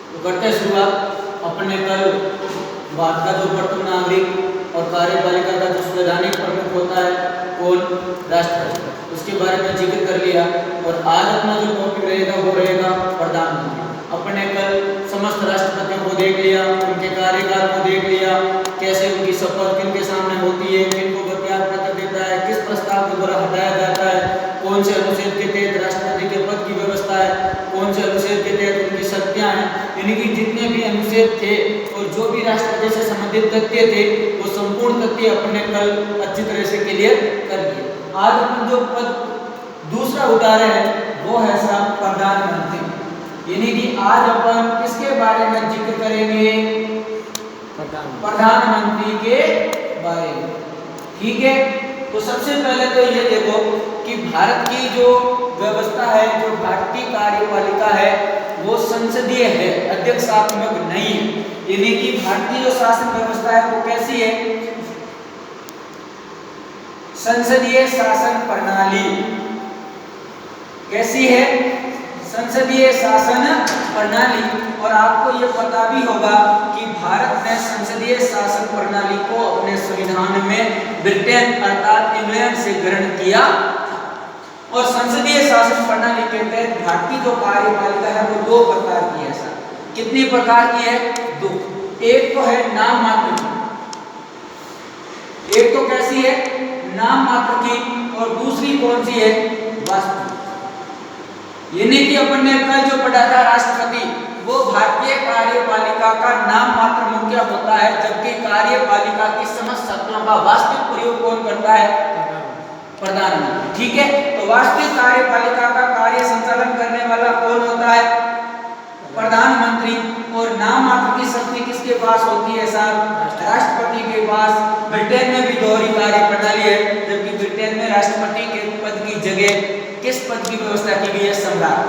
तो करते हैं शुरुआत। अपने कल भारत का जो प्रथम नागरिक और कार्यपालिका का जो संवैधानिक प्रमुख होता है कौन, राष्ट्रपति, उसके बारे में जिक्र कर लिया। और आज अपना जो टॉपिक रहेगा वो रहेगा प्रधानमंत्री। अपने कल समस्त राष्ट्रपतियों को देख लिया, उनके कार्यकाल को देख लिया, कैसे उनकी शपथ किनके सामने होती है, किनको त्याग पत्र देता है, किस प्रस्ताव के द्वारा हटाया जाता है, कौन से अनुच्छेद के तहत राष्ट्रपति के पद की व्यवस्था है, कौन से अनुच्छेद के तहत उनकी शक्तियां हैं। यानी कि जितने भी अनुच्छेद थे और जो भी राष्ट्रपति से संबंधित तथ्य थे वो संपूर्ण तथ्य अपने कल अच्छी तरह से क्लियर कर दिए। आज अपन जो पद दूसरा उठा रहे हैं वो है साहब प्रधानमंत्री। यानी कि आज अपन किसके बारे में जिक्र करेंगे, प्रधानमंत्री के बारे में। ठीक है, तो सबसे पहले तो ये देखो कि भारत की जो व्यवस्था है, जो भारतीय कार्यपालिका है वो संसदीय है, अध्यक्षात्मक नहीं है। यानी कि भारतीय जो शासन व्यवस्था है वो कैसी है, संसदीय शासन प्रणाली। कैसी है, संसदीय शासन प्रणाली। और आपको ये पता भी होगा कि भारत ने संसदीय शासन प्रणाली को अपने संविधान में ब्रिटेन अर्थात इंग्लैंड से ग्रहण किया। और संसदीय शासन प्रणाली के तहत भारतीय जो कार्यपालिका है वो दो प्रकार की है सर। कितनी प्रकार की है, दो। एक तो है नाम मात्र की, एक तो कैसी है, नाम मात्र की, और दूसरी कौन सी है, वास्तविक। यानी कि अपन ने कल जो पढ़ा था राष्ट्रपति, वो भारतीय कार्यपालिका का नाम मात्र मुखिया होता है, जबकि कार्यपालिका की समस्त शक्तियों का वास्तविक प्रयोग कौन करता है, प्रधानमंत्री। ठीक है, तो वास्तविक कार्यपालिका का कार्य संचालन करने वाला कौन होता है, प्रधानमंत्री। और नाम मात्र की शक्ति किसके पास होती है साहब, राष्ट्रपति के पास। ब्रिटेन में भी दोहरी कार्य प्रणाली है, जबकि ब्रिटेन में राष्ट्रपति के पद की जगह किस पद की व्यवस्था की गई है, सम्राट।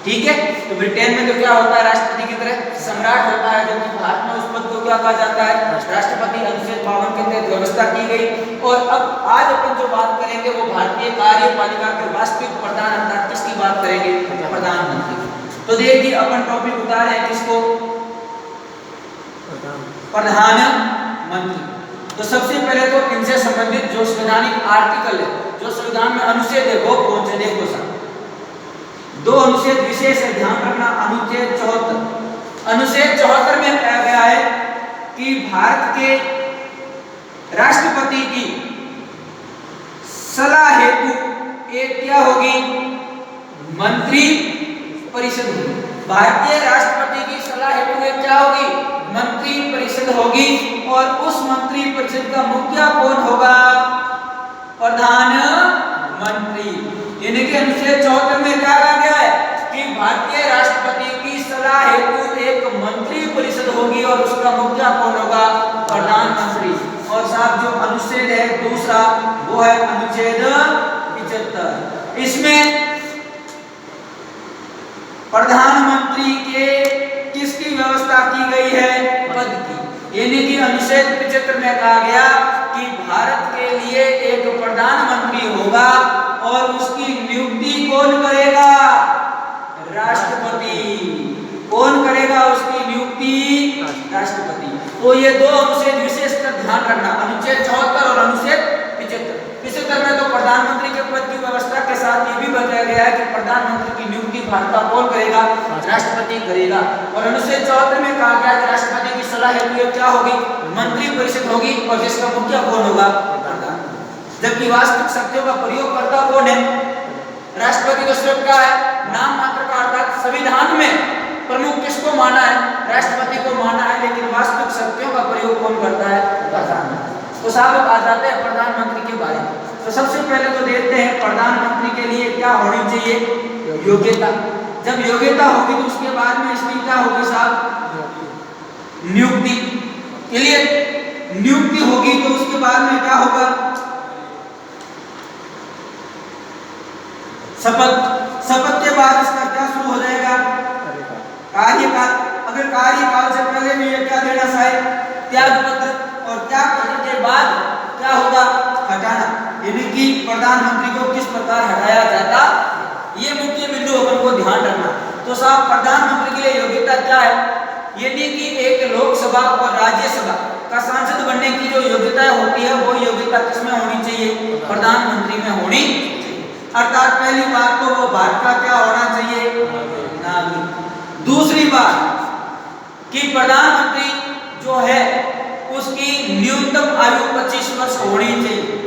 ठीक है, तो ब्रिटेन में तो क्या होता है, राष्ट्रपति की तरह सम्राट होता है, जबकि भारत में उस पद को क्या कहा जाता है, राष्ट्रपति। अनुच्छेद 52 के तहत व्यवस्था की गई। और अब आज अपन जो बात करेंगे वो भारतीय कार्यपालिका के वास्तविक प्रधान अर्थात किसकी बात करेंगे, प्रधानमंत्री। तो देखिए अपन टॉपिक उतारे हैं किसको, प्रधानमंत्री। तो सबसे पहले तो इनसे संबंधित जो संवैधानिक आर्टिकल है, जो संविधान में अनुच्छेद है वो कौन से, देखो सर दो अनुच्छेद विशेष है, ध्यान रखना। अनुच्छेद 74, अनुच्छेद 74 में कहा गया है कि भारत के राष्ट्रपति की सलाह हेतु एक क्या होगी, मंत्री परिषद होगी। भारतीय राष्ट्रपति की सलाह हेतु एक क्या होगी, मंत्री परिषद होगी। और उस मंत्री परिषद का मुखिया कौन होगा, प्रधानमंत्री। यानी कि अनुच्छेद 74 में क्या कहा गया है कि भारतीय राष्ट्रपति की सलाह हेतु एक मंत्री परिषद होगी और उसका मुखिया कौन होगा, प्रधानमंत्री। और साहब जो अनुच्छेद है दूसरा वो है अनुच्छेद 75। इसमें प्रधानमंत्री के किसकी व्यवस्था की गई है, पद की। यानी कि अनुच्छेद 75 में कहा गया कि भारत के लिए एक प्रधानमंत्री होगा और उसकी नियुक्ति कौन करेगा, राष्ट्रपति। कौन करेगा उसकी नियुक्ति, राष्ट्रपति। तो ये दो अनुच्छेद विशेषकर ध्यान रखना, अनुच्छेद 74 और अनुच्छेद 75। 75 में तो प्रधानमंत्री के पद की व्यवस्था के साथ ये भी बताया गया है कि प्रधानमंत्री की नियुक्ति भारत का कौन करेगा, राष्ट्रपति करेगा। और अनुच्छेद 74 में कहा गया कि राष्ट्रपति की सलाह हेतु क्या होगी, मंत्री परिषद होगी और जिसका मुखिया कौन होगा, प्रधानमंत्री। जबकि वास्तविक शक्तियों का प्रयोग करता कौन है, राष्ट्रपति का सिर्फ क्या है, नाम मात्र का। अर्थात संविधान में प्रमुख किसको माना है, राष्ट्रपति को माना है, लेकिन वास्तविक शक्तियों का प्रयोग कौन करता है, प्रधानमंत्री। तो साहब आ जाते हैं प्रधानमंत्री के बारे में। तो सबसे पहले तो देखते हैं प्रधानमंत्री के लिए क्या होनी चाहिए, योग्यता। जब योग्यता होगी तो उसके बाद में इसकी क्या होगी साहब, नियुक्ति। क्लियर, नियुक्ति होगी तो उसके बाद में क्या होगा, शपथ। शपथ के बाद इसका क्या शुरू हो जाएगा, कार्यकाल। अगर कार्यकाल से पहले भी ये क्या देना शायद, त्याग पत्र। और त्याग पत्र के बाद क्या होगा, हटाना। यानी कि प्रधानमंत्री को किस प्रकार हटाया जाता, ये मुख्य बिंदु अपन को ध्यान रखना। तो साहब प्रधानमंत्री के लिए योग्यता क्या है? यानी कि एक लोकसभा और राज्यसभा का सांसद बनने की जो योग्यता होती है वो योग्यता किसमें होनी चाहिए? प्रधानमंत्री में होनी चाहिए। अर्थात पहली बात तो वो भारत का क्या होना चाहिए? नागरिक। दूसरी बात कि प्रधानमंत्री जो है उसकी न्यूनतम आयु 25 वर्ष होनी चाहिए।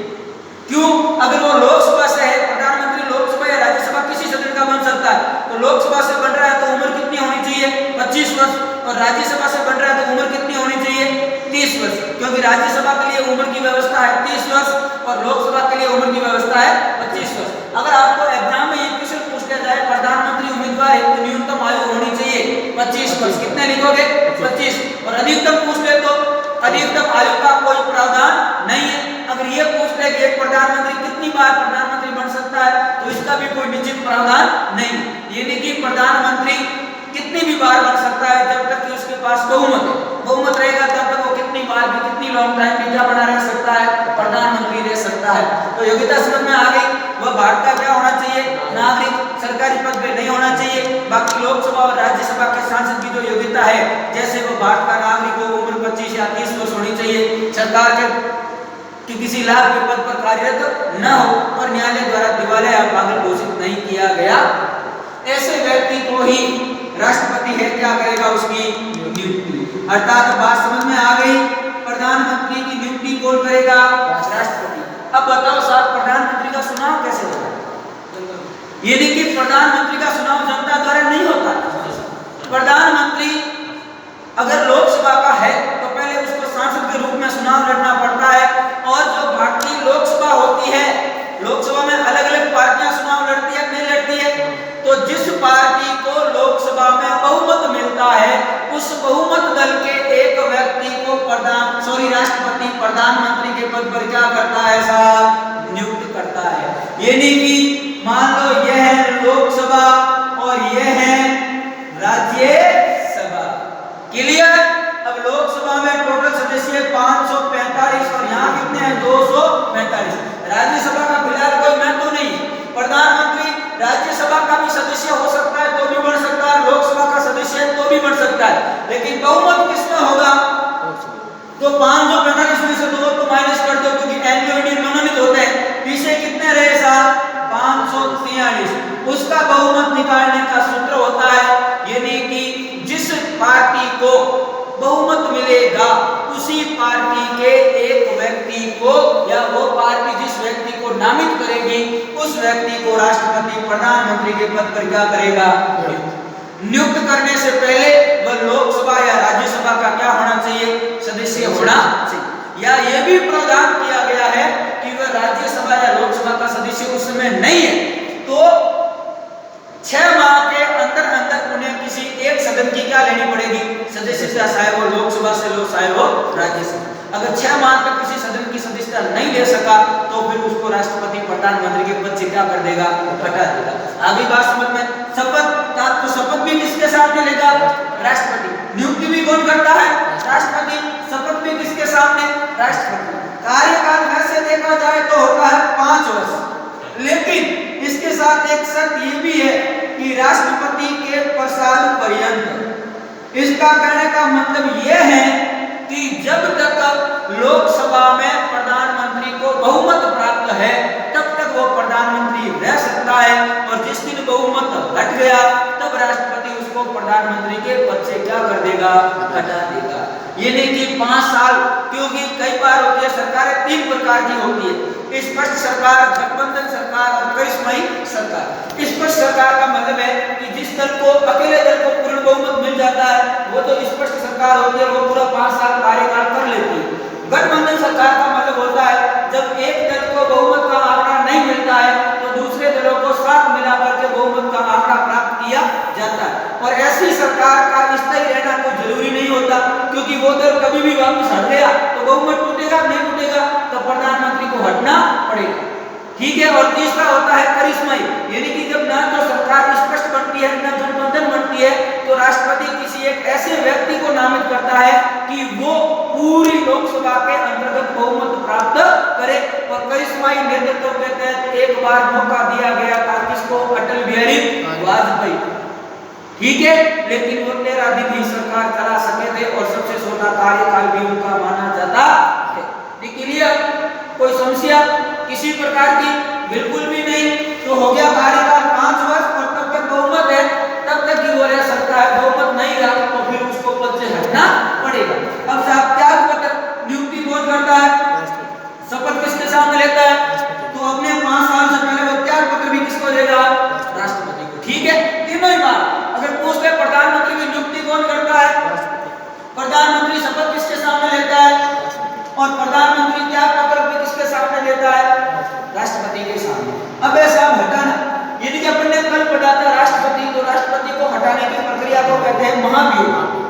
क्यों? अगर वो लोकसभा से है, प्रधानमंत्री लोकसभा या राज्यसभा किसी सदन का बन सकता है, तो लोकसभा से बन रहा है तो उम्र कितनी होनी चाहिए? 25 वर्ष। और राज्यसभा से बन रहा है तो उम्र कितनी होनी चाहिए? 30 वर्ष। क्योंकि राज्यसभा के लिए उम्र की व्यवस्था है 30 वर्ष और लोकसभा के लिए उम्र की व्यवस्था है 25 वर्ष। अगर आपको एग्जाम में ये क्वेश्चन पूछ लिया जाए प्रधानमंत्री उम्मीदवार है तो न्यूनतम आयु होनी चाहिए 25 वर्ष, कितने लिखोगे? 25। और अधिकतम पूछ ले तो अधिकतम आयु का कोई प्रावधान नहीं है। अगर ये पूछ ले कि एक प्रधानमंत्री कितनी बार प्रधानमंत्री बन सकता है तो इसका भी कोई निश्चित प्रावधान नहीं। यानी कि प्रधानमंत्री कितनी भी बार बन सकता है जब तक कि उसके पास बहुमत है। बहुमत रहेगा तब तक वो कितनी बार भी कितनी लॉन्ग टाइम भी क्या बना रह सकता है? प्रधानमंत्री रह सकता है। तो योग्यता समझ में आ गई। वह भारत का क्या होना चाहिए? नागरिक। सरकारी पद पे नहीं होना चाहिए। बाकी लोकसभा और राज्यसभा के सांसद की जो योग्यता है, जैसे वो भारत का नागरिक हो, उम्र 25 या 30 वर्ष होनी चाहिए, सरकार के किसी लाभ के पद पर कार्यरत न हो और न्यायालय द्वारा दिवालिया या पागल घोषित नहीं किया गया, ऐसे व्यक्ति को ही राष्ट्रपति है क्या करेगा? उसकी नियुक्ति। अर्थात बात समझ में आ गई। प्रधानमंत्री की नियुक्ति कौन करेगा? राष्ट्रपति। अब बताओ साहब प्रधानमंत्री का चुनाव कैसे होगा? यानी कि प्रधानमंत्री का चुनाव जनता द्वारा नहीं होता। प्रधानमंत्री अगर लोकसभा का है तो पहले उसको सांसद के रूप में चुनाव लड़ना पड़ता है। और जो भारतीय लोकसभा होती है, लोकसभा में अलग अलग पार्टियां चुनाव लड़ती है, नहीं लड़ती है? तो जिस पार्टी को लोकसभा में बहुमत मिलता है उस बहुमत दल के एक व्यक्ति को राष्ट्रपति प्रधानमंत्री के पद पर क्या करता है साहब? नियुक्त करता है। यानी कि मान लो यह है लोकसभा और यह है राज्यसभा। क्लियर? अब लोकसभा में टोटल सदस्य 545 और यहाँ कितने हैं? 245। राज्यसभा का फिलहाल कोई महत्व नहीं। प्रधानमंत्री राज्यसभा का भी सदस्य हो सकता है तो भी बन सकता है, लोकसभा का सदस्य है तो भी बन सकता है, लेकिन बहुमत किसमें होगा? तो 545 में से 2 तो माइनस कर दो क्योंकि एंग्लो इंडियन मनोनीत होते हैं। पीछे कितने रहे साहब? 543। उसका बहुमत निकालने का सूत्र होता है, यानी कि जिस पार्टी को बहुमत मिलेगा उसी पार्टी के एक व्यक्ति को या वो पार्टी जिस व्यक्ति को नामित करेगी उस व्यक्ति को राष्ट्रपति प्रधानमंत्री के पद पर क्या करेगा? नियुक्त करने से पहले वह लोकसभा या राज्यसभा का क्या होना चाहिए? सदस्य होना चाहिए। या यह भी प्रावधान किया गया है कि वह राज्यसभा या लोकसभा का सदस्य उस समय नहीं है तो 6 माह के अंदर अंदर उन्हें किसी एक सदन की क्या लेनी पड़ेगी? सदस्यता, चाहे वो लोकसभा से लो चाहे वो राज्यसभा। अगर 6 माह तक किसी सदन की सदस्यता नहीं ले सका तो फिर उसको राष्ट्रपति प्रधानमंत्री के पद से क्या कर देगा? हटा देगा। आगे बात समझ में? शपथ, तो शपथ भी किसके सामने लेगा? राष्ट्रपति। नियुक्ति भी कौन करता है? राष्ट्रपति। शपथ भी किसके सामने? राष्ट्रपति। कार्यकाल वैसे देखा जाए तो होता है 5 वर्ष, लेकिन इसके साथ एक शर्त ये भी है कि राष्ट्रपति के प्रसाद पर्यंत। इसका कहने का मतलब यह है कि जब तक लोकसभा में प्रधानमंत्री को बहुमत प्राप्त है तब तक वो प्रधानमंत्री रह सकता है और जिस दिन बहुमत हट गया तब राष्ट्रपति उसको प्रधानमंत्री के पद से क्या कर देगा? हटा देगा। ये नहीं कि 5 साल, क्योंकि कई बार होती है सरकारें 3 प्रकार की होती है, स्पष्ट सरकार, गठबंधन सरकार और करिश्माई सरकार। स्पष्ट सरकार का मतलब है कि जिस दल को अकेले दल को पूर्ण बहुमत मिल जाता है वो तो स्पष्ट सरकार होती है, वो पूरा 5 साल कार्यकाल कर लेती है। गठबंधन सरकार का मतलब होता है जब एक दल को बहुमत का आंकड़ा नहीं मिलता है तो दूसरे दलों को साथ मिलाकर के बहुमत का आंकड़ा प्राप्त किया जाता है। और ऐसी सरकार का स्थायी रहना कोई जरूरी नहीं होता, क्योंकि वो दल कभी भी वापस हट गया तो बहुमत टूटेगा, नहीं टूटेगा तो प्रधानमंत्री को हटना पड़ेगा। ठीक है। और तीसरा होता है करिश्माई, यानी कि जब ना तो सरकार स्पष्ट बनती है ना गठबंधन बनती है तो राष्ट्रपति किसी एक ऐसे व्यक्ति को नामित करता है कि वो पूरी लोकसभा के अंतर्गत बहुमत प्राप्त करे। और करिश्माई नेतृत्व के तहत एक बार मौका दिया गया था किसको? अटल बिहारी वाजपेयी। ठीक है, लेकिन वो 13 दिन ही सरकार चला सके थे और सबसे छोटा कार्यकाल भी उनका माना जाता है। क्लियर? कोई समस्या किसी प्रकार की? बिल्कुल भी नहीं। तो हो गया कार्यकाल 5 वर्ष और तब तक बहुमत है, तब तक ही वो रह सकता है। बहुमत नहीं रहा तो फिर उसको पद से हटना पड़ेगा। अब साहब त्याग पत्र नियुक्ति कौन करता है? शपथ किसके सामने लेता है? तो अपने 5 साल से पहले वो त्याग पत्र भी किसको देगा? राष्ट्रपति को। ठीक है, तीनों ही बात। अगर पूछ ले प्रधानमंत्री की नियुक्ति कौन करता है? प्रधानमंत्री शपथ किसके सामने लेता है? और प्रधानमंत्री त्याग पत्र भी किसके सामने लेता है? राष्ट्रपति के सामने। अब ऐसा हटाना, यदि कि अपन ने कल पढ़ा था राष्ट्रपति, तो राष्ट्रपति को हटाने की प्रक्रिया को कहते हैं महाभियोग।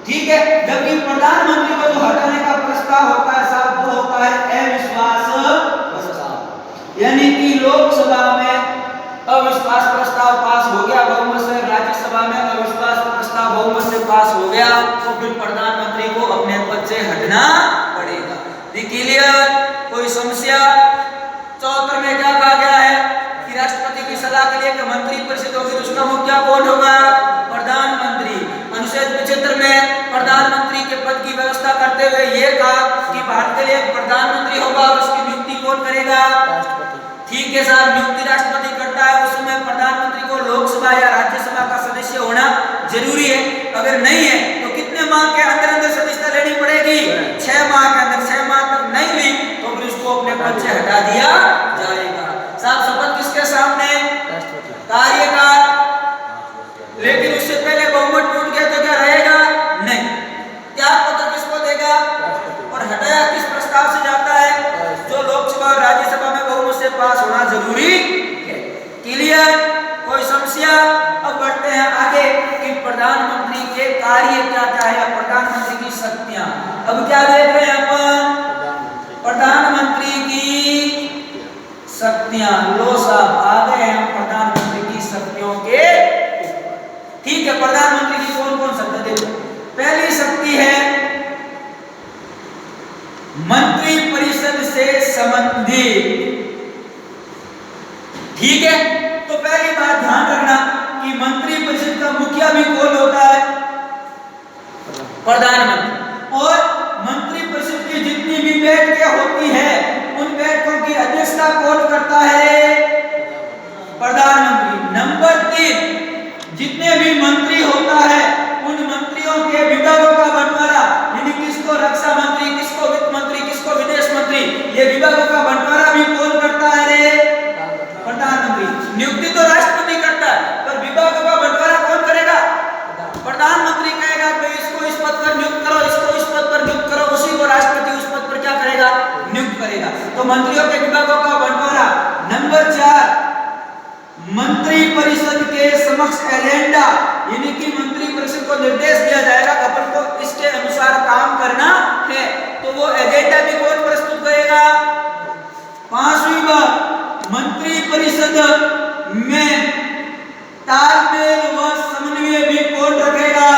ठीक है, जबकि प्रधानमंत्री को जो हटाने का प्रस्ताव होता है साहब, वो होता है अविश्वास प्रस्ताव। यानी कि लोकसभा में अविश्वास प्रस्ताव पास हो गया बहुमत से, राज्यसभा में अविश्वास प्रस्ताव बहुमत से पास हो गया, तो फिर प्रधानमंत्री को अपने पद से हटना पड़ेगा। क्लियर? कोई समस्या? चौथा में क्या कहा गया है कि राष्ट्रपति की सलाह के लिए मंत्री परिषद होगी, उसका मुखिया कौन होगा? प्रधानमंत्री। अनुच्छेद 75 में प्रधानमंत्री के पद की व्यवस्था करते हुए ये कहा कि भारत के लिए प्रधानमंत्री होगा और उसकी नियुक्ति कौन करेगा? ठीक है साहब, नियुक्ति राष्ट्रपति करता है। उस समय प्रधानमंत्री को लोकसभा या राज्यसभा का सदस्य होना जरूरी है। अगर नहीं है तो कितने माह के अंदर अंदर सदस्यता लेनी पड़ेगी? 6 माह के अंदर। 6 माह तक नहीं ली तो फिर उसको अपने पद से हटा दिया जाएगा। साहब शपथ किसके सामने? कार्यकाल। लेकिन उससे पहले बहुमत टूट गया तो क्या रहेगा? नहीं। त्याग पत्र किसको देगा? और हटाया किस प्रस्ताव से जाता है? जो लोकसभा और राज्यसभा में बहुमत से पास होना जरूरी है। क्लियर? कोई समस्या? अब बढ़ते हैं आगे कि प्रधानमंत्री के कार्य क्या क्या है, प्रधानमंत्री की शक्तियां। अब क्या देख रहे हैं अपन? प्रधानमंत्री की शक्तियां। लो साहब, आ गए हम प्रधानमंत्री की शक्तियों के ऊपर। ठीक है, प्रधानमंत्री की कौन कौन शक्ति देखो। पहली शक्ति है मंत्री परिषद से संबंधित। ठीक है, तो पहली बात ध्यान रखना कि मंत्री परिषद का मुखिया भी कौन होता है? प्रधानमंत्री। और मंत्री परिषद की जितनी भी बैठकें होती है उन बैठकों की अध्यक्षता कौन करता है? प्रधानमंत्री। नंबर 3, जितने भी मंत्री होता है उन मंत्रियों के विभागों का बंटवारा, यानी किसको रक्षा मंत्री, किसको वित्त मंत्री, किसको विदेश मंत्री, ये विभागों का बंटवारा भी कौन करता है रे? प्रधानमंत्री। नियुक्ति तो राष्ट्रपति करता है, पर विभागों का बंटवारा कौन करेगा? प्रधानमंत्री कहेगा कि इसको इस पद पर नियुक्त करो, इसको इस पद पर नियुक्त करो, उसी को राष्ट्रपति उस पद पर क्या करेगा? नियुक्त करेगा। तो मंत्रियों के विभागों का बंटवारा। नंबर 4, मंत्री परिषद के समक्ष एजेंडा, यानी कि मंत्री परिषद को निर्देश दिया जाएगा अपन को इसके अनुसार काम करना है, तो वो एजेंडा भी कौन प्रस्तुत करेगा? 5वीं बात, मंत्री परिषद में तालमेल व समन्वय भी कौन रखेगा?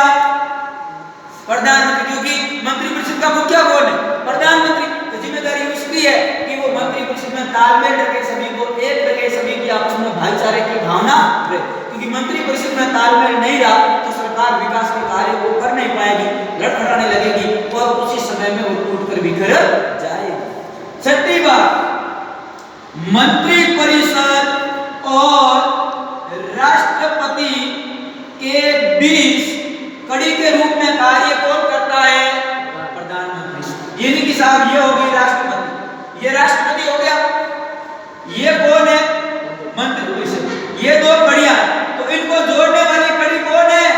प्रधानमंत्री। क्योंकि मंत्री परिषद का मुखिया कौन है? प्रधानमंत्री। तो जिम्मेदारी उसकी है कि वो मंत्री परिषद में तालमेल रखे, सभी को एक रखे, सभी की आपस में भाईचारे की भावना रहे। क्योंकि मंत्री परिषद में तालमेल नहीं रहा तो सरकार विकास के कार्य को कर नहीं पाएगी, लड़खड़ाने लगेगी और उसी समय में वो टूटकर बिखर जाएगी। 6ठी बात, मंत्री परिषद और राष्ट्रपति के बीच कड़ी के रूप में कार्य कौन करता है? प्रधानमंत्री। यानी कि साहब ये हो गई राष्ट्रपति, ये राष्ट्रपति हो गया, ये कौन है? मंत्री परिषद। ये दो कड़ियां, तो इनको जोड़ने वाली कड़ी कौन है?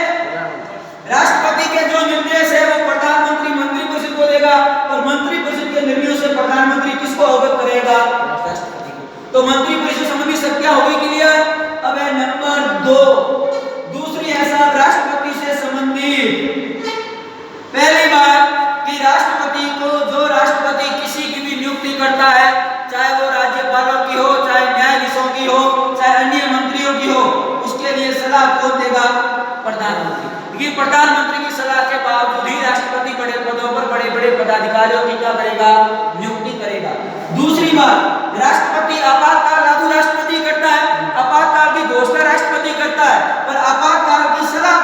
राष्ट्रपति के जो निर्देश है वो प्रधानमंत्री मंत्री परिषद को देगा और मंत्री परिषद के निर्णयों से प्रधानमंत्री किसको अवगत करेगा? राष्ट्रपति को। तो मंत्री परिषद संबंधी शक्तियां होगी। क्लियर? अब है नंबर 2, दूसरी है साहब राष्ट्रपति से संबंधित। पहली बात कि राष्ट्रपति को, जो राष्ट्रपति किसी की भी नियुक्ति करता है, चाहे वो राज्यपालों की हो, चाहे न्यायाधीशों की हो, चाहे अन्य मंत्रियों की हो, उसके लिए सलाह कौन देगा? प्रधानमंत्री। लेकिन प्रधानमंत्री की सलाह के बावजूद ही राष्ट्रपति बड़े पदों पर बड़े बड़े पदाधिकारियों की क्या करेगा? नियुक्ति करेगा। दूसरी बात, राष्ट्रपति आपातकाल लागू राष्ट्रपति करता है, आपातकाल की घोषणा राष्ट्रपति करता है, पर आपातकाल की सलाह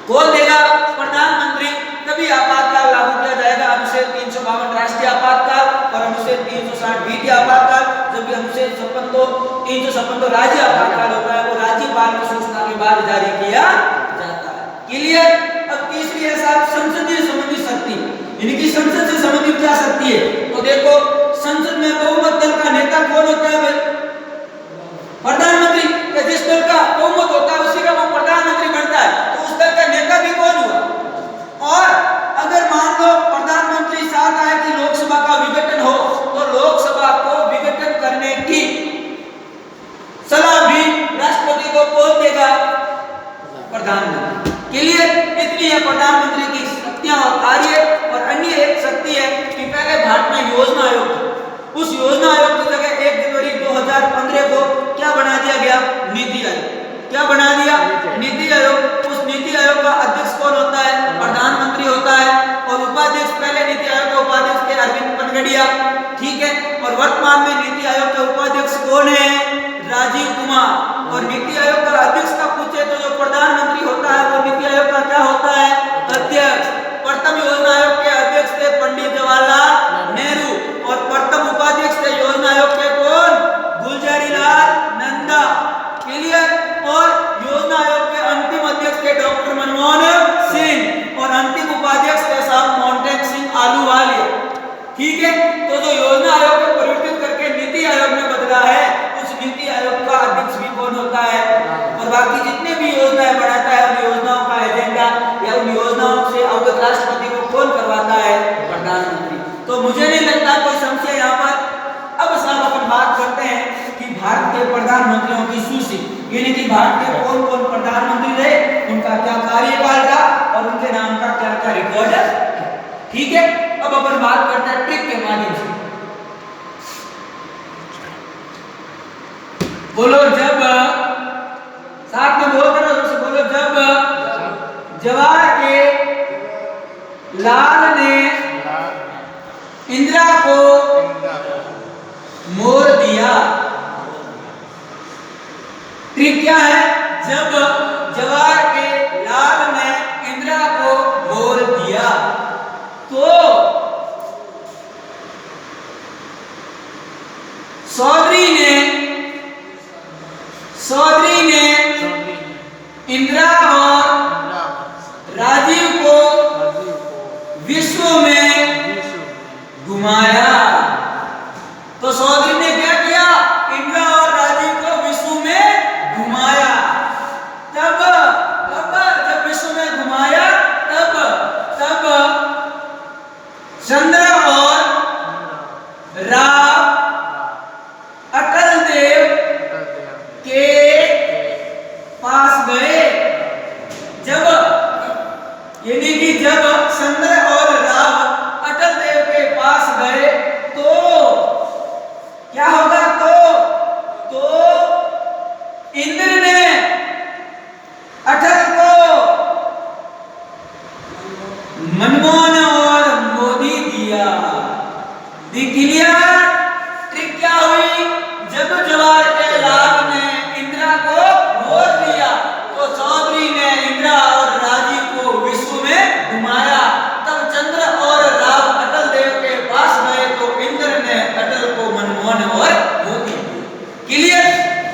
कौन देगा? प्रधानमंत्री। तभी आपातकाल लागू किया जाएगा। अनुच्छेद 352 राष्ट्रीय आपातकाल और अनुच्छेद 360 वित्तीय आपातकाल, जबकि अनुच्छेद 356 तो राज्य आपातकाल होता है, वो राज्यपाल की सूचना के बाद जारी किया जाता है। क्लियर? अब तीसरी है साहब संसदीय संबंधी शक्ति, इनकी संसद से संबंधित क्या शक्ति है? तो देखो संसद में बहुमत दल का नेता कौन होता है भाई? प्रधानमंत्री। जिस दल का बहुमत होता है उसी का वो प्रधानमंत्री बनता है, तो उस दल का नेता भी कौन हुआ? और अगर मान लो प्रधानमंत्री चाहता है कि लोकसभा का विघटन हो, तो लोकसभा को विघटन करने की सलाह भी राष्ट्रपति को कौन देगा? प्रधानमंत्री। क्लियर? इतनी है प्रधानमंत्री की शक्तियां और कार्य। और अन्य एक शक्ति है कि पहले भारत में योजना आयोग था, उस योजना आयोग की जगह 1 जनवरी 2015 को क्या बना दिया गया? नीति आयोग। क्या बना दिया? नीति आयोग। उस नीति आयोग का अध्यक्ष कौन होता है? प्रधानमंत्री होता है। और उपाध्यक्ष, पहले नीति आयोग के उपाध्यक्ष थे अरविंद पनगड़िया, ठीक है। और वर्तमान में नीति आयोग के उपाध्यक्ष कौन है? राजीव कुमार। और नीति आयोग का अध्यक्ष का पूछे तो जो प्रधानमंत्री होता है वो नीति आयोग का क्या होता है? अध्यक्ष। प्रथम योजना आयोग के अध्यक्ष थे पंडित जवाहरलाल नेहरू और प्रथम उपाध्यक्ष थे योजना आयोग के कौन? गुलजारीलाल नंदा। क्लियर? और योजना आयोग के अंतिम अध्यक्ष थे डॉक्टर मनमोहन सिंह और अंतिम उपाध्यक्ष थे साहब मोहनटेक सिंह आलूवालिया। ठीक है। तो जो योजना आयोग को परिवर्तित करके नीति आयोग में बदला है, उस नीति आयोग का अध्यक्ष भी कौन होता है? और बाकी जितने भी योजनाएं बनाता है उन योजनाओं का एजेंडा या उन योजनाओं से अवगत राष्ट्रपति को कौन करवाता है? प्रधानमंत्री। तो मुझे नहीं लगता कोई संशय यहाँ पर। अब साहब अपन बात करते हैं कि भारत के प्रधानमंत्रियों की सूची, यानी कि भारत के कौन कौन प्रधानमंत्री रहे, उनका क्या कार्यकाल था और उनके नाम का क्या क्या रिकॉर्ड है। ठीक है। अब अपन बात करते हैं ट्रिक के माध्यम से। बोलो जब, साथ में बोल करो, सबसे बोलो जब जवाहर के लाल ने इंदिरा को मोड़ दिया। ट्रिक क्या है? जब जवाहर के लाल ने इंदिरा को मोड़ दिया तो चौधरी ने इंदिरा और राजीव को विश्व में घुमाया। तो चौधरी ने क्या किया? इंदिरा और राजीव को विश्व में घुमाया। तब जब विश्व में घुमाया तब चंद्र और राव अटल देव के पास गए। जब यानी कि जब चंद्र और राव अटल देव के पास गए तो क्या होगा? तो इंद्र ने अटल को मनमोहन और मोदी दिया। क्लियर? ट्रिक क्या हुई? जब जवाहर के लाल ने इंदिरा को मोड़ दिया तो चौधरी ने इंदिरा और राजीव को विश्व में घुमाया। तब चंद्र और राव अटल देव के पास गए तो इंद्र ने अटल को मनमोहन और मोदी। क्लियर?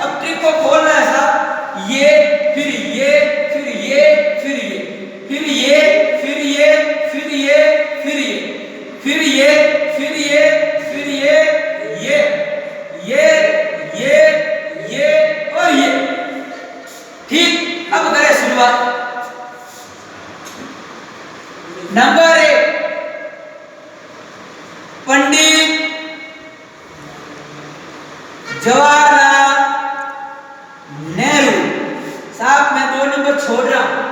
अब ट्रिक को खोलना है साहब। ये फिर ये फिर ये फिर ये फिर ये फिर ये फिर ये फिर ये फिर ये फिर ये फिर ये और ये। ठीक। अब करें शुरुआत। नंबर 1 पंडित जवाहरलाल नेहरू साहब। मैं 2 नंबर छोड़ रहा हूं,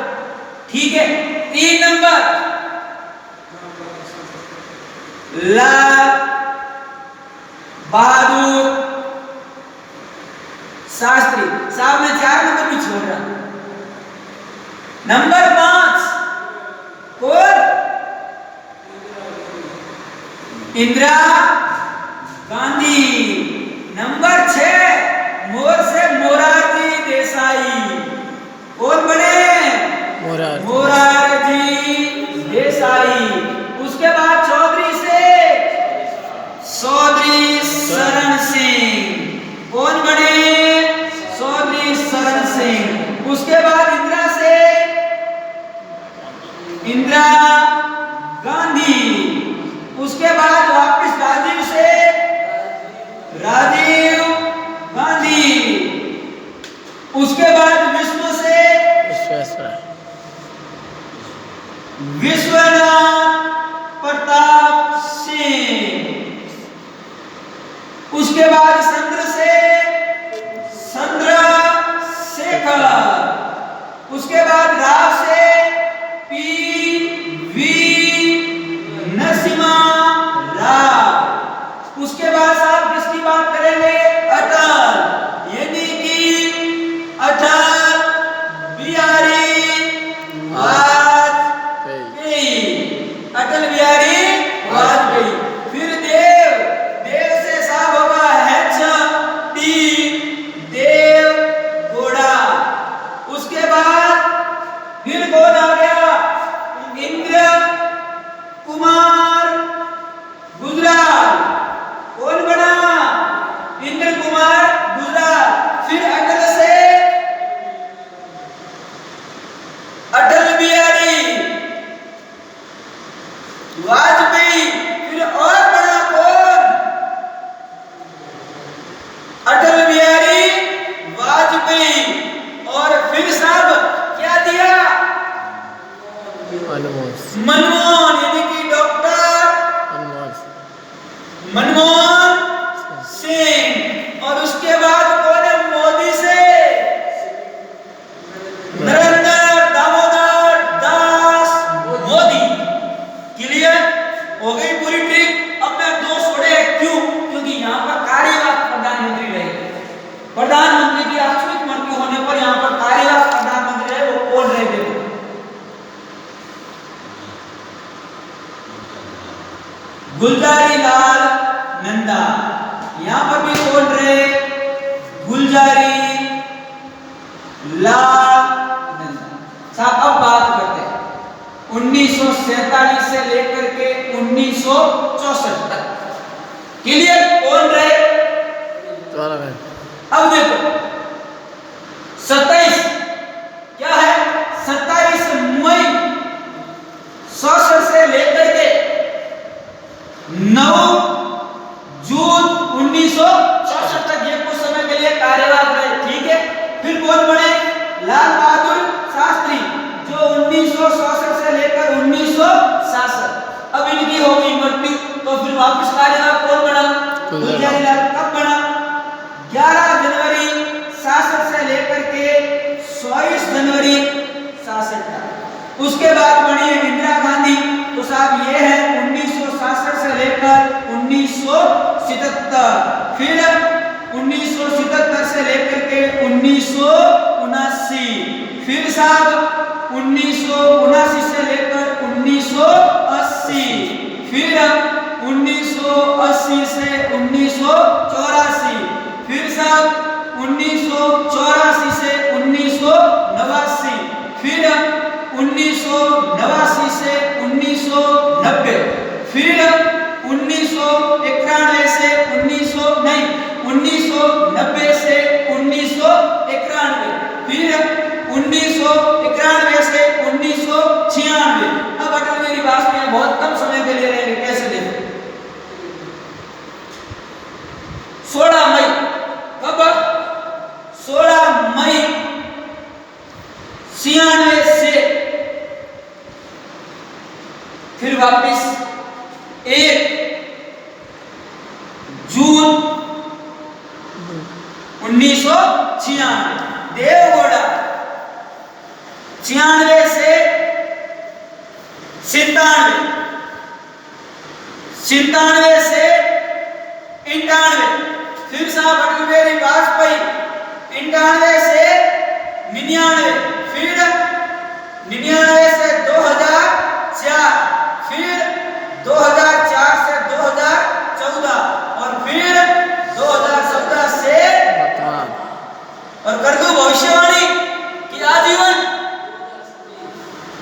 ठीक है। 3 नंबर लाल बहादुर शास्त्री साहब। मैं 4 नंबर भी छोड़ रहा हूं। नंबर 5 कौन? इंदिरा गांधी। नंबर 6 मोर से मोरारजी देसाई। कौन बने? मोरारजी देसाई। उसके बाद चौधरी से चौधरी शरण सिंह। कौन बने? चौधरी शरण सिंह। उसके बाद इंदिरा से इंदिरा गांधी। उसके बाद वापस राजीव से राजीव गांधी। उसके बाद विश्व से विश्वनाथ प्रताप सिंह। उसके बाद चंद्र से चंद्रशेखर। उसके बाद राव से पी.वी. नरसिम्हा राव। उसके बाद साहब किसकी बात करेंगे? अटल, यानी कि अटल बिहारी वाजपेयी। अटल बिहारी वाजपेयी। फिर देव से साहब होगा H.D. देव गौड़ा। उसके बाद फिर कौन आ गया? इंद्र कुमार गुजराल। कौन बना? इंद्र कुमार गुजराल। फिर अटल से अटल बिहारी वाजपेयी। फिर और बड़ा कौन? अटल बिहारी वाजपेयी। और फिर सब क्या दिया? मनमोहन, यानी कि डॉक्टर मनमोहन सिंह। और उसके बाद कौन है? मोदी से नरेंद्र दामोदर दास मोदी। क्लियर हो गई पूरी ट्रिक? अब मैं दो छोड़े, क्यों? क्योंकि यहाँ पर कार्यवाहक प्रधानमंत्री रहे। प्रधानमंत्री की आकस्मिक मृत्यु होने पर यहाँ पर कार्यवाहक प्रधानमंत्री रहे, वो कौन रहे? देखो, गुलजारी लाल नंदा। यहाँ पर भी कौन रहे? गुलजारी लाल नंदा। साहब अब बात करते हैं 1947 से लेकर के 1964 तक। क्लियर? कौन रहे? अब देखो 27 क्या है? 27 मई 64 से लेकर के 9 जून 1964 तक ये कुछ समय के लिए कार्यरत रहे। ठीक है। फिर कौन बने? लाल बहादुर शास्त्री, जो 1964 से लेकर 1966। अब इनकी हो गई मृत्यु, तो फिर वापस कार्यरत कौन बना? गुलजारी लाल। कब बना? 11 जनवरी 66 से लेकर के 22 जनवरी 66 तक। उसके बाद बनी है इंदिरा गांधी। तो साहब ये है 1966 से लेकर 1977। फिर 1977 से लेकर के 1979। फिर साहब 1979 से लेकर 1980। फिर 1980 से 1984। फिर साहब 1984 से 1989। फिर 1989 से 1990। फिर 1991 से 1990 से 1991। फिर 1991 से 1996। अब अटल बिहारी वाजपेयी बहुत कम समय के लिए रहेंगे। कैसे देखो 16 मई। कब? 16 मई 96 से फिर वापस 1 जून 1996। देवगौड़ा 96 से 97। 97 से 91। फिर साहब अटल बिहारी वाजपेयी 91 से 99। फिर 99 से 2004। फिर 2004 से 2014। और फिर 2017 से और कर दो भविष्यवाणी कि आजीवन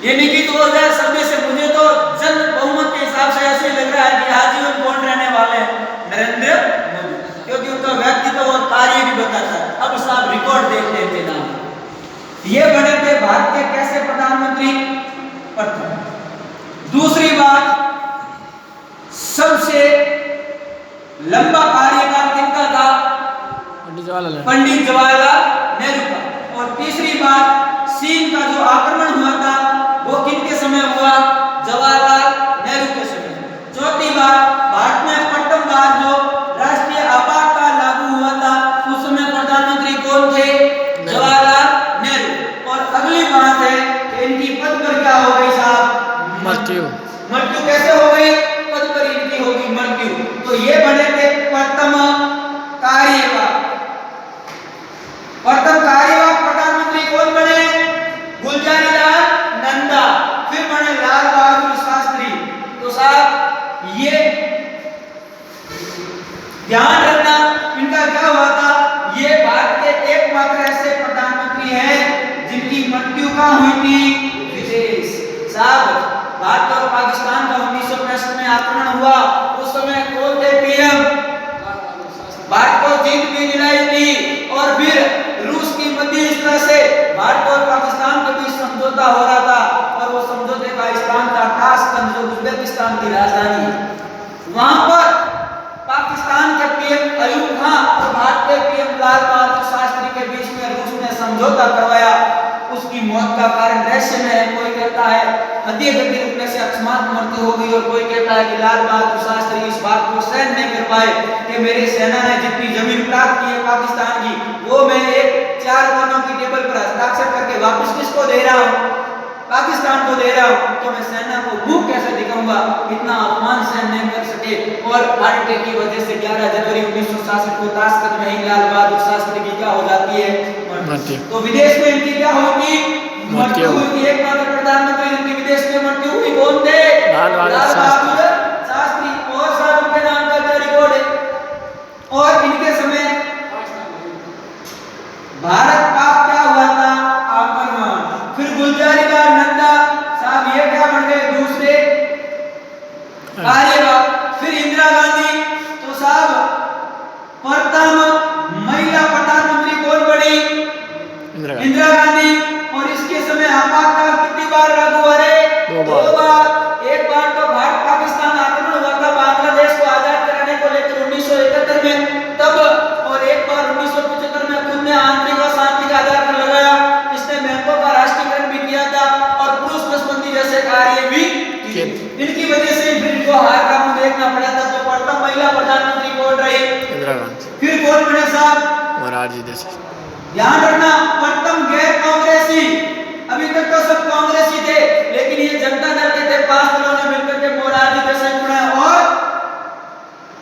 यानी कि 2026 से मुझे तो जन बहुमत के हिसाब से ऐसे लग रहा है कि आजीवन कौन रहने वाले हैं, नरेंद्र मोदी, क्योंकि उनका व्यक्तित्व और कार्य भी बताता है। अब साहब रिकॉर्ड देख लेते नाम, ये बने थे भारत के कैसे प्रधानमंत्री, प्रथम। दूसरी बात, सबसे लंबा कार्यकाल किनका था, पंडित जवाहरलाल नेहरू का। और तीसरी बात, चीन का जो आक्रमण हुआ था वो किनके समय हुआ, जवाहरलाल नेहरू के समय। चौथी बात, भारत में प्रथम बार जो राष्ट्रीय आपातकाल लागू हुआ था उस समय प्रधानमंत्री कौन थे, जवाहरलाल नेहरू। और अगली बात है कि इनकी पद पर क्या हो गई साहब, मृत्यु। मृत्यु कैसे हो गई, पद पर इनकी होगी मृत्यु। तो ये बने थे प्रथम कार्यवाहक। प्रथम कार्यवाहक प्रधानमंत्री कौन बने, गुलजारीलाल नंदा। फिर बने लाल बहादुर शास्त्री। तो साहब ये ध्यान रखना, इनका क्या हुआ था, ये भारत के एकमात्र ऐसे प्रधानमंत्री हैं जिनकी मृत्यु कहाँ हुई थी, विदेश। साहब भारत और पाकिस्तान का 1965 में आक्रमण हुआ, उस समय कौन थे पीएम, भारत को जीत भी दिलाई थी। और फिर रूस की मध्यस्थता से भारत और पाकिस्तान के बीच समझौता हो रहा था, और वो समझौते का स्थान था ताशकंद, जो उज्बेकिस्तान की राजधानी है। वहां पर पाकिस्तान के पीएम अयूब खान और भारत के पीएम लाल बहादुर शास्त्री के बीच में रूस ने समझौता करवाया। उसकी मौत का कारण रहस्य में है। कोई कहता है हृदय गति रुकने से अकस्मात मृत्यु हो गई, और कोई कहता है कि लाल बहादुर शास्त्री इस बात को सहन नहीं कर पाए कि मेरी सेना ने जितनी जमीन प्राप्त की है पाकिस्तान की, वो मैं एक 4 कोनों की टेबल पर हस्ताक्षर करके वापस किसको दे रहा हूँ, पाकिस्तान को दे रहा हूँ, तो मैं सेना को मुंह कैसे दिखाऊंगा, इतना अपमान सहन नहीं कर सके। और हार्ट अटैक की वजह से 11 जनवरी 1966 को ताशकंद में ही लाल बहादुर शास्त्री की क्या हो जाती है, मृत्यु। तो विदेश में इनकी क्या होगी, मृत्यु हुई। एकमात्र प्रधानमंत्री जिनकी विदेश में मृत्यु हुई कौन थे, लाल बहादुर शास्त्री। और साहब उनके नाम का क्या रिकॉर्ड है, और इनके समय भारत पाक क्या हुआ था, आक्रमण। फिर गुलजारीलाल नंदा साहब ये क्या बन गए, दूसरे कार्यवाहक। फिर इंदिरा गांधी, तो साहब प्रथम महिला प्रधानमंत्री कौन बनी, इंदिरा गांधी। और इसके समय आपातकाल कितनी बार लागू हुआ रे, 2 बार। एक बार तो भारत पाकिस्तान आक्रमण हुआ था बांग्लादेश को आजाद कराने को लेकर 1971 में, तब। और एक बार 1975 में खुद ने आंतरिक और शांति का आधार पर लगाया। इसने बैंकों का राष्ट्रीयकरण भी किया था और पुरुष नसबंदी जैसे कार्य भी किए। इनकी वजह से फिर इनको हार का मुंह देखना पड़ा था। तो प्रथम महिला प्रधानमंत्री कौन रही, इंदिरा गांधी। फिर कौन बने साहब, मोरारजी देसाई। ध्यान रखना, प्रथम गैर कांग्रेसी। अभी तक तो सब कांग्रेसी थे, लेकिन ये जनता दल के थे, 5 दलों ने मिलकर के मोरारजी देसाई बने। और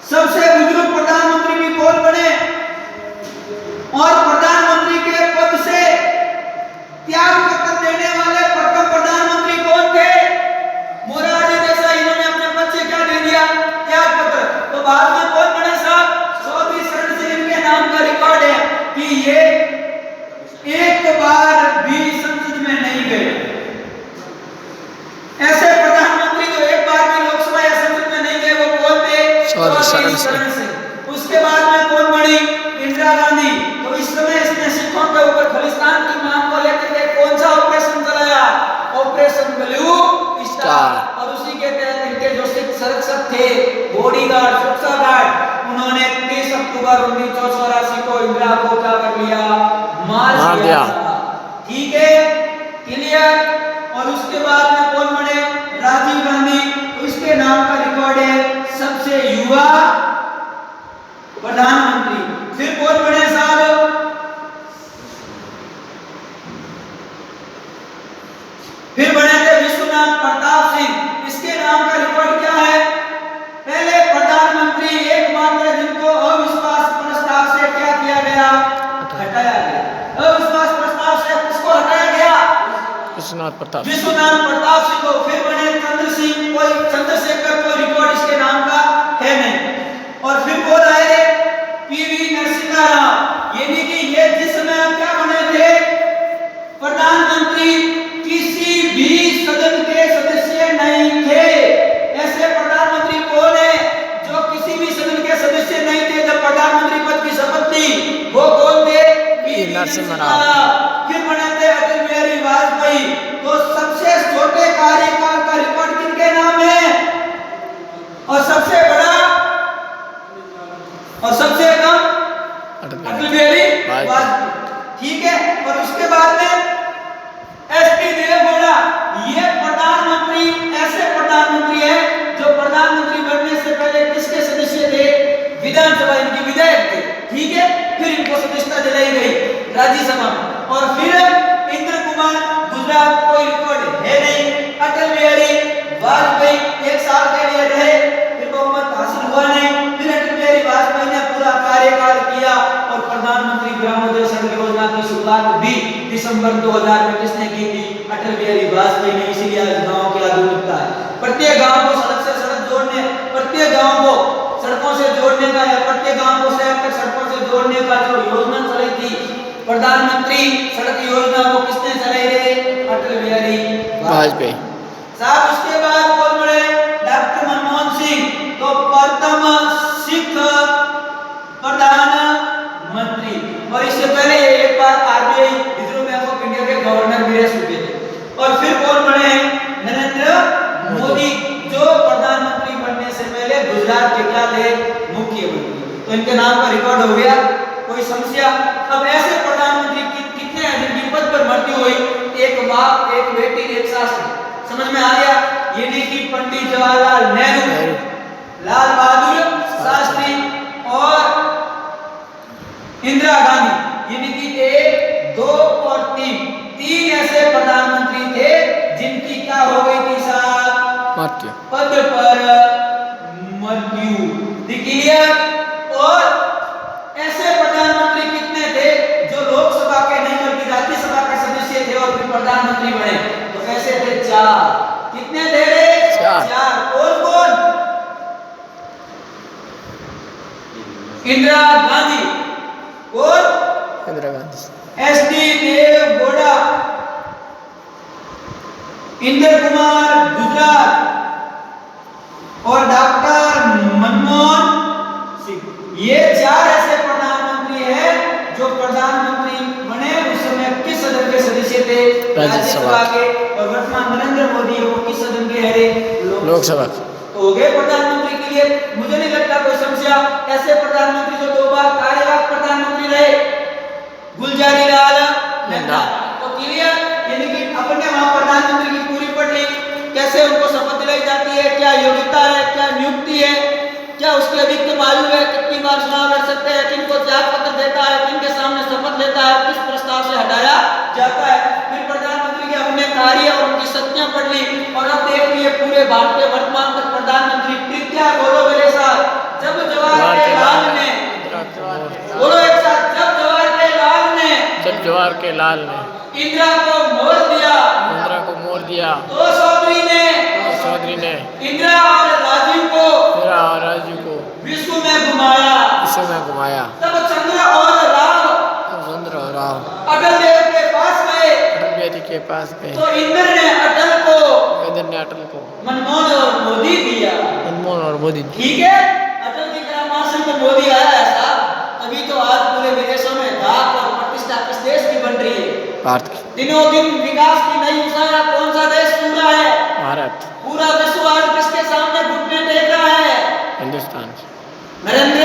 सबसे बुजुर्ग प्रधानमंत्री भी कौन बने, और प्रधानमंत्री के पद से त्याग पत्र देने वाले प्रथम प्रधानमंत्री कौन थे, मोरारजी देसाई। इन्होंने अपने पद से क्या दे दिया, त्याग पत्र। तो बाद में कौन बने साहब, चौधरी चरण सिंह। इनके नाम का रिकॉर्ड है कि ये एक बार भी संसद में नहीं गए। ऐसे प्रधानमंत्री जो एक बार भी लोकसभा या संसद में नहीं गए वो कौन थे, चौधरी चरण सिंह। उसके बाद में कौन बनी, इंदिरा गांधी। तो इस समय इसने सिखों के ऊपर खलिस्तान की मांग को लेकर के कौन सा ऑपरेशन चलाया, ऑपरेशन ब्लू स्टार। और उसी के तहत इनके जो सिख संरक्षक थे, बॉडीगार्ड, सुरक्षा गार्ड, उन्होंने 30 अक्टूबर 1984 को इंदिरा को क्या कर लिया, मार दिया। ठीक है, क्लियर। और उसके बाद में कौन बने, राजीव गांधी। तो इसके नाम का रिकॉर्ड है सबसे युवा प्रधानमंत्री। फिर कौन बने साहब, फिर बने थे विश्वनाथ प्रताप सिंह। इसके नाम का रिकॉर्ड क्या है, पहले प्रधानमंत्री एकमात्र जिनको अविश्वास प्रस्ताव से क्या किया गया, हटाया गया। अविश्वास प्रस्ताव से किसको हटाया गया, विश्वनाथ प्रताप सिंह को। फिर बने चंद्रशेखर, कोई रिकॉर्ड इसके नाम का है नहीं। और फिर कौन आए, पीवी नरसिम्हा राव। यानी कि ये जिस समय क्या बने थे प्रधानमंत्री, किसी भी नरसिम्हा फिर बने थे अटल बिहारी वाजपेयी। तो सबसे छोटे कार्यकाल का रिकॉर्ड किनके नाम है और सबसे बड़ा और सबसे कम अटल बिहारी वाजपेयी। ठीक है। और उसके बाद में एसटी देवेगौड़ा, ये प्रधानमंत्री ऐसे प्रधानमंत्री है जो प्रधानमंत्री बनने से पहले किसके सदस्य थे? विधानसभा, इनकी विधायक थे। ठीक है। फिर इनको सदस्यता दिलाई गई राज्यसभा में। और फिर इंद्र कुमार, गुजरात, कोई रिकॉर्ड है नहीं। अटल बिहारी वाजपेयी 1 साल के लिए रहे, फिर बहुमत हासिल हुआ नहीं। फिर अटल बिहारी वाजपेयी ने पूरा कार्यकाल किया और प्रधानमंत्री ग्रामोदय सड़क योजना की शुरुआत भी दिसंबर 2000 में किसने की थी? अटल बिहारी वाजपेयी ने। इसीलिए आज गांव की आधुनिकता है। प्रत्येक गांव को सड़क से सड़क जोड़ने, प्रत्येक गांव को सड़कों से जोड़ने का या प्रत्येक गांव को शहर तक सड़कों से जोड़ने का जो योजना चलाई थी प्रधानमंत्री सड़क योजना, वो किसने चलाई रे? अटल बिहारी वाजपेयी साहब। उसके बाद कौन बने? डॉक्टर मनमोहन सिंह। तो प्रथम सिख प्रधानमंत्री। और इससे पहले एक बार RBI reserve bank of India के गवर्नर भी रह चुके थे। और फिर कौन बने? नरेंद्र मोदी, जो प्रधानमंत्री बनने से पहले गुजरात के क्या थे? मुख्यमंत्री। तो इनके नाम का रिकॉर्ड हो गया, कोई समस्या? अब ऐसे प्रधानमंत्री कितने हैं जिनकी पद पर मृत्यु हुई? एक बाप, एक बेटी, एक सास। समझ में आ गया? ये नहीं कि पंडित जवाहरलाल नेहरू, लाल बहादुर शास्त्री और इंदिरा गांधी, यानी कि 1, 2 और 3 ऐसे प्रधानमंत्री थे जिनकी क्या हो गई थी साहब? पद पर मृत्यु। क्लियर? और ऐसे प्रधानमंत्री कितने थे जो लोकसभा के नहीं बल्कि राज्यसभा के सदस्य थे और फिर प्रधानमंत्री बने? तो ऐसे थे 4। कितने थे रे? 4। कौन कौन? इंदिरा गांधी और एसडी देवेगौड़ा, इंद्र कुमार गुजरात और डॉक्टर मनमोहन सिंह। ये 4 ऐसे प्रधानमंत्री हैं जो प्रधानमंत्री बने उस समय किस सदन के सदस्य थे? राज्यसभा के। और वर्तमान नरेंद्र मोदी वो किस सदन के हैं? लोकसभा। तो हो गए प्रधानमंत्री के लिए। मुझे नहीं लगता कोई समस्या। ऐसे प्रधानमंत्री जो 2 बार कार्यवाहक प्रधानमंत्री रहे, गुलजारीलाल नंदा। तो क्लियर? यानी कि अपने वहां प्रधानमंत्री की पूरी पढ़ ली, कैसे उनको शपथ दिलाई जाती है, क्या योग्यता है, क्या नियुक्ति है, क्या उसकी अधिकतम आयु है, कितनी बार चुनाव लड़ सकते हैं, किनको त्याग पत्र देता है, किनके सामने शपथ लेता है, किस प्रस्ताव से हटाया जाता है। फिर प्रधानमंत्री के अपने कार्य और उनकी शक्तियां पढ़ ली। और अब देख लिए पूरे भारत के वर्तमान तक प्रधानमंत्री क्या? बोलो मेरे साथ, जब जवाहरलाल ने, बोलो एक साथ, जब जवाहरलाल ने इंदिरा को मोड़ दिया, तो चौधरी ने इंदिरा और राजीव को विश्व में घुमाया। तब चंद्र और राव अटल देव के पास गए। तो इंद्र ने अटल को मनमोहन और मोदी। ठीक है। अटल जी का नाम से तो मोदी आया है साहब, तभी तो आज पूरे विदेशों में धाक और प्रतिष्ठा किस देश की बन रही है? भारत की। दिनों दिन विकास की नई ऊंचाइयां कौन सा देश पूरा है? भारत। पूरा विश्व आज किसके सामने घुटने टेक रहा है? हिंदुस्तान। नरेंद्र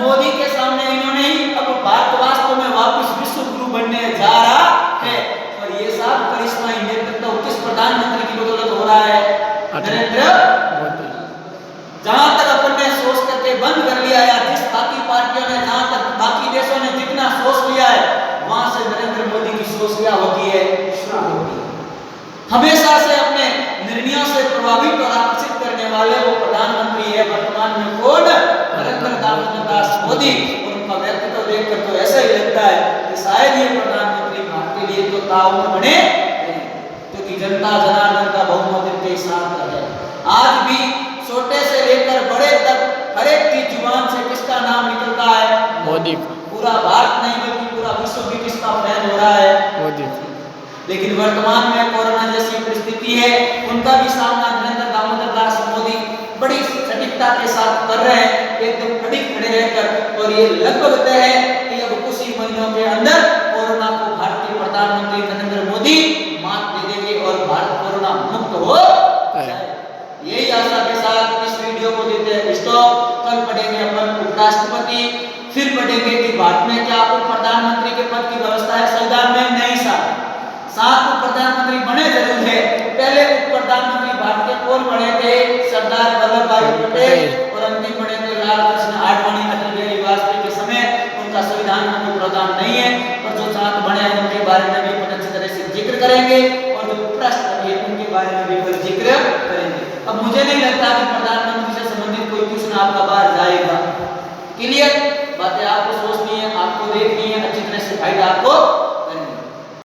मोदी के सामने इन्होंने ही अब भारत वास्तव में वापस विश्व गुरु बनने जा रहा है। और ये सब करिश्मा नेतृत्व किस प्रधानमंत्री की बदौलत हो रहा है? नरेंद्र मोदी। जहां तक अपन ने सोच करके बंद कर लिया है, जिस बाकी पार्टियों ने, जहां तक बाकी देशों ने जितना सोच लिया है, वहां से नरेंद्र मोदी की सोच क्या होती है? हमेशा से अपने निर्णयों से प्रभावित और आकर्षित करने वाले वो प्रधानमंत्री है वर्तमान में कौन? नरेंद्र दामोदर दास मोदी। और उनका व्यक्तित्व देखकर तो ऐसा ही लगता है कि शायद ये प्रधानमंत्री भारत के लिए तो ताउम्र बने, क्योंकि जनता जनार्दन का बहुमत इनके साथ है। आज भी छोटे से लेकर बड़े तक हर एक की जुबान से किसका नाम निकलता है? मोदी। पूरा भारत नहीं बल्कि पूरा विश्व भी किसका फैन हो रहा है? मोदी। लेकिन वर्तमान में कोरोना जैसी परिस्थिति है, उनका भी सामना नरेंद्र दामोदर दास मोदी बड़ी सटीकता के साथ कर रहे हैं, एकदम खड़े रहकर। और ये लगभग तय है कि अब कुछ ही महीनों के अंदर कोरोना राष्ट्रपति। फिर पढ़ेंगे कि भारत में क्या उप प्रधानमंत्री के पद की व्यवस्था है, संविधान में नहीं साहब। 7 उप प्रधानमंत्री बने जरूर है। पहले उप प्रधानमंत्री भारत के कौन बने थे, सरदार वल्लभ भाई पटेल, और अंतिम बने थे लाल कृष्ण आडवाणी। अटल बिहारी वाजपेयी के समय उनका संविधान में कोई प्रावधान नहीं है, पर जो 7 बने हैं उनके बारे में भी अच्छी तरह से जिक्र करेंगे, और जो उपराष्ट्रपति है उनके बारे में भी कोई जिक्र करेंगे। अब मुझे नहीं लगता कि प्रधानमंत्री से संबंधित कोई क्वेश्चन आपका बाहर जाएगा। क्लियर बातें आपको सोचनी है, आपको देखनी है, अच्छी तरह से फायदा आपको